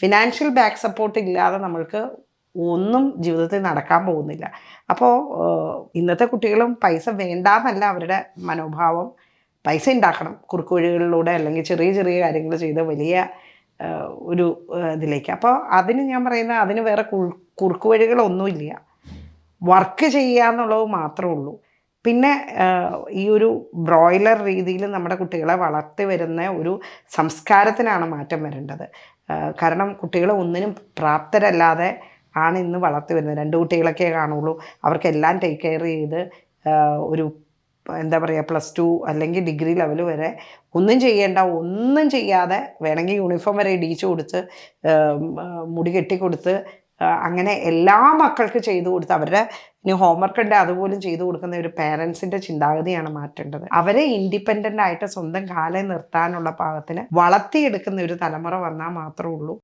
Financial back support ഇല്ലാതെ നമ്മൾക്ക് ഒന്നും ജീവിതത്തിൽ നടക്കാൻ പോകുന്നില്ല. അപ്പോൾ ഇന്നത്തെ കുട്ടികളും പൈസ വേണ്ടാന്നല്ല അവരുടെ മനോഭാവം. പൈസ ഉണ്ടാക്കണം കുറുക്ക് വഴികളിലൂടെ, അല്ലെങ്കിൽ ചെറിയ ചെറിയ കാര്യങ്ങൾ ചെയ്ത് വലിയ ഒരു ഇതിലേക്ക്. അപ്പോൾ അതിന് ഞാൻ പറയുന്നത് അതിന് വേറെ കുറുക്ക് വഴികളൊന്നുമില്ല. വർക്ക് ചെയ്യുക എന്നുള്ളത് മാത്രമേ ഉള്ളൂ. പിന്നെ ഈ ഒരു ബ്രോയിലർ രീതിയിൽ നമ്മുടെ കുട്ടികളെ വളർത്തി വരുന്ന ഒരു സംസ്കാരത്തിനാണ് മാറ്റം വരേണ്ടത്. കാരണം കുട്ടികൾ ഒന്നിനും പ്രാപ്തരല്ലാതെ ആണ് ഇന്ന് വളർത്തി വരുന്നത്. 2 കുട്ടികളൊക്കെ കാണുള്ളൂ, അവർക്കെല്ലാം ടേക്ക് കെയർ ചെയ്ത് ഒരു എന്താ പറയുക +2 അല്ലെങ്കിൽ ഡിഗ്രി ലെവൽ വരെ ഒന്നും ചെയ്യേണ്ട, ഒന്നും ചെയ്യാതെ വേണമെങ്കിൽ യൂണിഫോം വരെ ഇടിച്ചു കൊടുത്ത് മുടി കെട്ടിക്കൊടുത്ത് അങ്ങനെ എല്ലാ മക്കൾക്ക് ചെയ്തു കൊടുത്ത് അവരുടെ ഇനി ഹോംവർക്ക് ഉണ്ട് അതുപോലും ചെയ്തു കൊടുക്കുന്ന ഒരു പേരൻസിൻ്റെ ചിന്താഗതിയാണ് മാറ്റേണ്ടത്. അവരെ ഇൻഡിപെൻഡൻ്റ് ആയിട്ട് സ്വന്തം കാലിൽ നിർത്താനുള്ള പാകത്തിന് വളർത്തിയെടുക്കുന്ന ഒരു തലമുറ വന്നാൽ മാത്രമേ ഉള്ളൂ